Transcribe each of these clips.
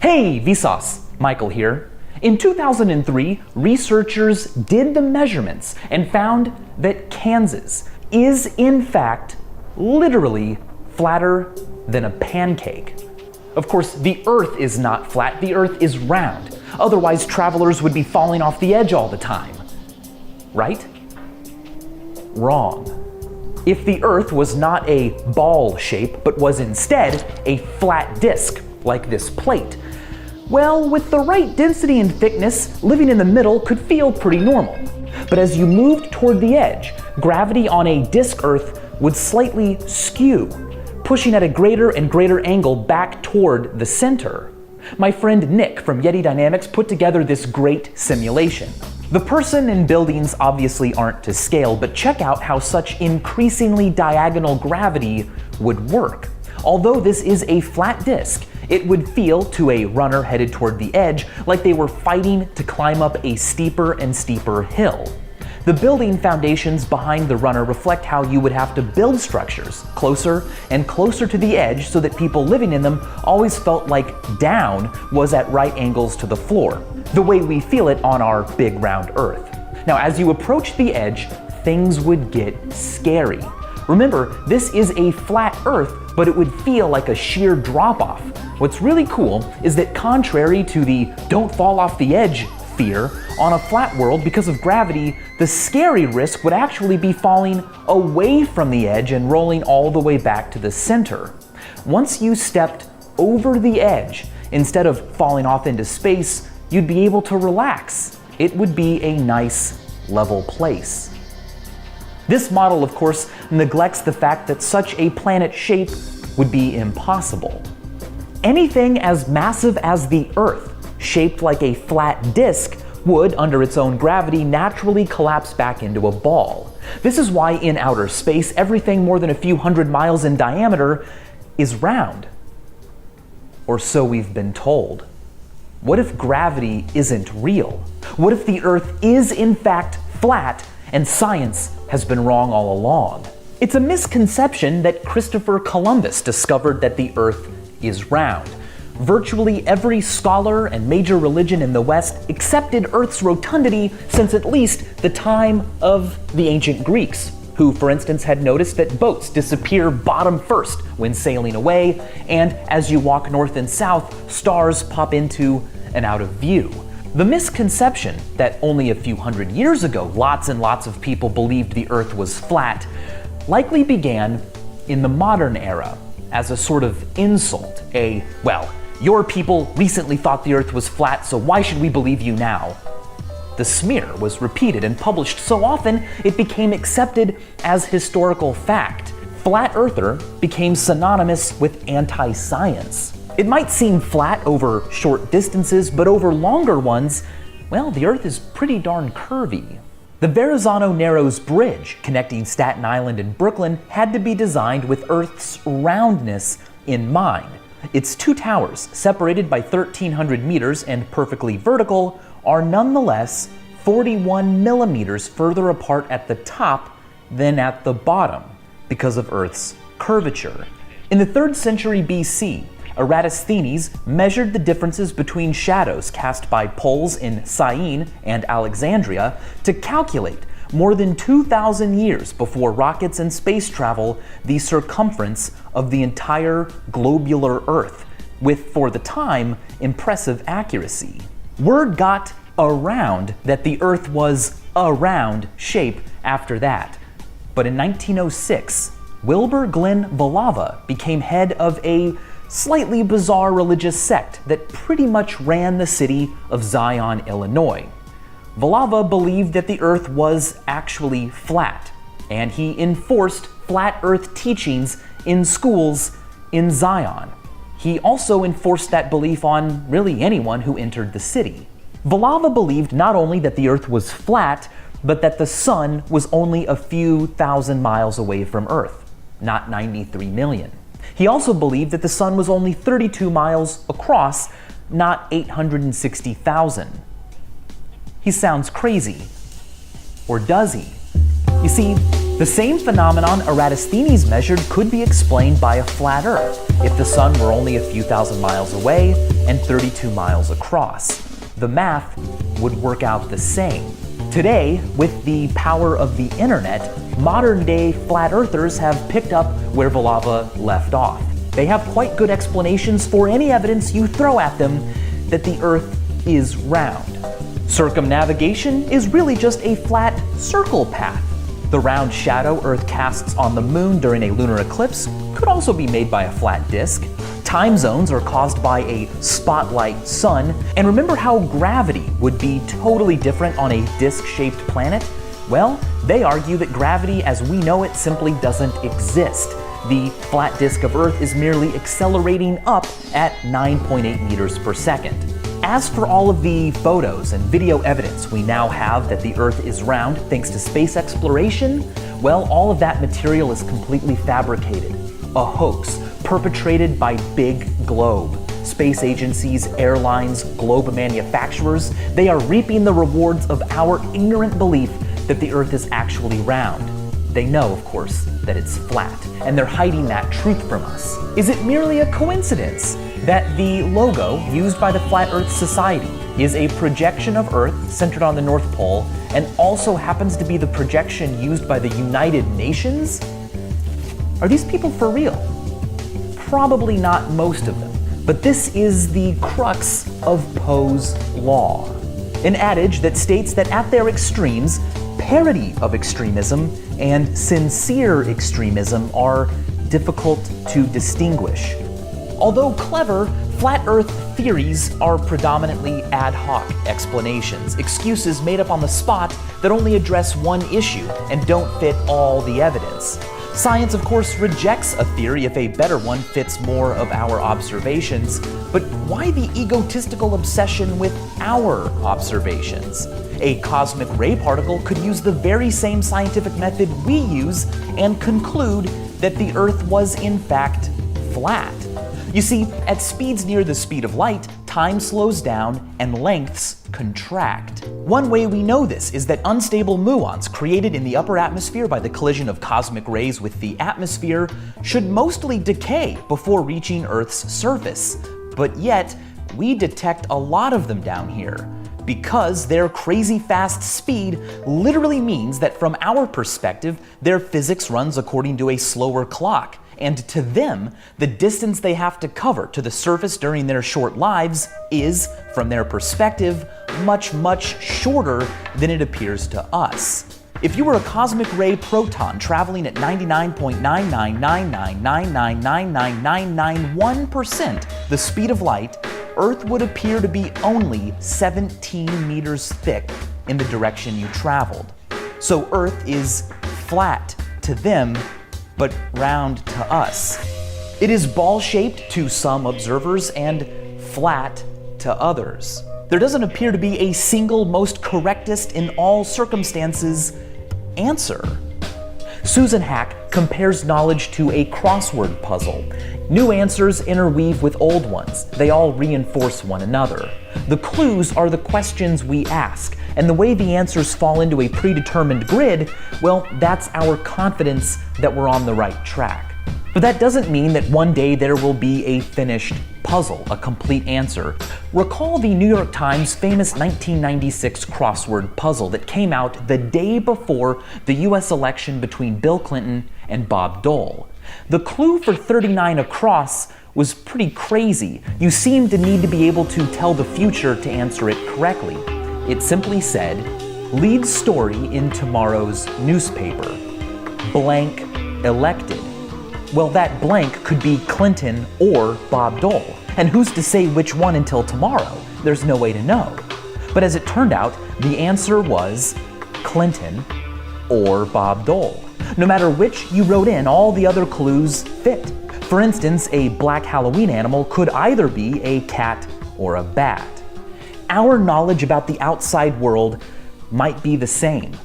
Hey Vsauce, Michael here. In 2003, researchers did the measurements and found that Kansas is in fact literally flatter than a pancake. Of course, the Earth is not flat, the Earth is round. Otherwise, travelers would be falling off the edge all the time. Right? Wrong. If the Earth was not a ball shape, but was instead a flat disk, like this plate, well, with the right density and thickness, living in the middle could feel pretty normal. But as you moved toward the edge, gravity on a disk Earth would slightly skew, pushing at a greater and greater angle back toward the center. My friend Nick from Yeti Dynamics put together this great simulation. The person and buildings obviously aren't to scale, but check out how such increasingly diagonal gravity would work. Although this is a flat disk, it would feel to a runner headed toward the edge like they were fighting to climb up a steeper and steeper hill. The building foundations behind the runner reflect how you would have to build structures closer and closer to the edge so that people living in them always felt like down was at right angles to the floor, the way we feel it on our big round Earth. Now, as you approach the edge, things would get scary. Remember, this is a flat Earth, but it would feel like a sheer drop-off. What's really cool is that contrary to the don't fall off the edge fear, on a flat world, because of gravity, the scary risk would actually be falling away from the edge and rolling all the way back to the center. Once you stepped over the edge, instead of falling off into space, you'd be able to relax. It would be a nice, level place. This model, of course, neglects the fact that such a planet shape would be impossible. Anything as massive as the Earth, shaped like a flat disk, would, under its own gravity, naturally collapse back into a ball. This is why in outer space, everything more than a few hundred miles in diameter is round. Or so we've been told. What if gravity isn't real? What if the Earth is in fact flat and science has been wrong all along? It's a misconception that Christopher Columbus discovered that the Earth is round. Virtually every scholar and major religion in the West accepted Earth's rotundity since at least the time of the ancient Greeks, who, for instance, had noticed that boats disappear bottom first when sailing away, and as you walk north and south, stars pop into and out of view. The misconception that only a few hundred years ago lots and lots of people believed the Earth was flat likely began in the modern era as a sort of insult, well, your people recently thought the Earth was flat, so why should we believe you now? The smear was repeated and published so often it became accepted as historical fact. Flat earther became synonymous with anti-science. It might seem flat over short distances, but over longer ones, well, the Earth is pretty darn curvy. The Verrazano Narrows Bridge, connecting Staten Island and Brooklyn, had to be designed with Earth's roundness in mind. Its two towers, separated by 1,300 meters and perfectly vertical, are nonetheless 41 millimeters further apart at the top than at the bottom because of Earth's curvature. In the 3rd century BC, Eratosthenes measured the differences between shadows cast by poles in Syene and Alexandria to calculate, more than 2,000 years before rockets and space travel, the circumference of the entire globular Earth, with, for the time, impressive accuracy. Word got around that the Earth was a round shape after that. But in 1906, Wilbur Glenn Villava became head of a slightly bizarre religious sect that pretty much ran the city of Zion, Illinois. Villava believed that the Earth was actually flat, and he enforced flat Earth teachings in schools in Zion. He also enforced that belief on really anyone who entered the city. Villava believed not only that the Earth was flat, but that the sun was only a few thousand miles away from Earth, not 93 million. He also believed that the sun was only 32 miles across, not 860,000. He sounds crazy. Or does he? You see, The same phenomenon Eratosthenes measured could be explained by a flat Earth if the sun were only a few thousand miles away and 32 miles across. The math would work out the same. Today, with the power of the internet, modern-day flat earthers have picked up where Villava left off. They have quite good explanations for any evidence you throw at them that the Earth is round. Circumnavigation is really just a flat circle path. The round shadow Earth casts on the moon during a lunar eclipse could also be made by a flat disk. Time zones are caused by a spotlight sun. And remember how gravity would be totally different on a disc-shaped planet? Well, they argue that gravity as we know it simply doesn't exist. The flat disk of Earth is merely accelerating up at 9.8 meters per second. As for all of the photos and video evidence we now have that the Earth is round thanks to space exploration, well, all of that material is completely fabricated. A hoax perpetrated by Big Globe. Space agencies, airlines, globe manufacturers, they are reaping the rewards of our ignorant belief that the Earth is actually round. They know, of course, that it's flat, and they're hiding that truth from us. Is it merely a coincidence that the logo used by the Flat Earth Society is a projection of Earth centered on the North Pole and also happens to be the projection used by the United Nations? Are these people for real? Probably not most of them, but this is the crux of Poe's law, an adage that states that at their extremes, parody of extremism and sincere extremism are difficult to distinguish. Although clever, flat Earth theories are predominantly ad hoc explanations, excuses made up on the spot that only address one issue and don't fit all the evidence. Science, of course, rejects a theory if a better one fits more of our observations, but why the egotistical obsession with our observations? A cosmic ray particle could use the very same scientific method we use and conclude that the Earth was in fact flat. You see, at speeds near the speed of light, time slows down and lengths contract. One way we know this is that unstable muons created in the upper atmosphere by the collision of cosmic rays with the atmosphere should mostly decay before reaching Earth's surface. But yet, we detect a lot of them down here, because their crazy fast speed literally means that from our perspective, their physics runs according to a slower clock. And to them, the distance they have to cover to the surface during their short lives is, from their perspective, much, much shorter than it appears to us. If you were a cosmic ray proton traveling at 99.99999999991% the speed of light, Earth would appear to be only 17 meters thick in the direction you traveled. So Earth is flat to them, but round to us. It is ball-shaped to some observers and flat to others. There doesn't appear to be a single most correctest in all circumstances answer. Susan Hack compares knowledge to a crossword puzzle. New answers interweave with old ones. They all reinforce one another. The clues are the questions we ask, and the way the answers fall into a predetermined grid, well, that's our confidence that we're on the right track. But that doesn't mean that one day there will be a finished puzzle, a complete answer. Recall the New York Times' famous 1996 crossword puzzle that came out the day before the US election between Bill Clinton and Bob Dole. The clue for 39 across was pretty crazy. You seemed to need to be able to tell the future to answer it correctly. It simply said, lead story in tomorrow's newspaper, blank elected. Well, that blank could be Clinton or Bob Dole. And who's to say which one until tomorrow? There's no way to know. But as it turned out, the answer was Clinton or Bob Dole. No matter which you wrote in, all the other clues fit. For instance, a black Halloween animal could either be a cat or a bat. Our knowledge about the outside world might be the same.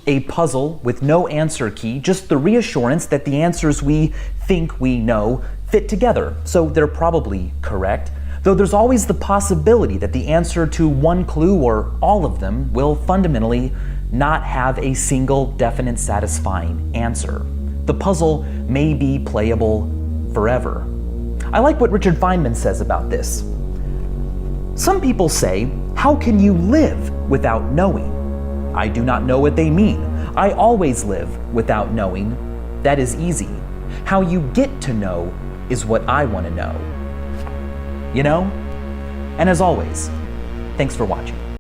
A puzzle with no answer key, just the reassurance that the answers we think we know fit together, so they're probably correct. though there's always the possibility that the answer to one clue or all of them will fundamentally not have a single definite satisfying answer. The puzzle may be playable forever. I like what Richard Feynman says about this. Some people say, "How can you live without knowing?" I do not know what they mean. I always live without knowing. That is easy. How you get to know is what I want to know. You know? And as always, thanks for watching.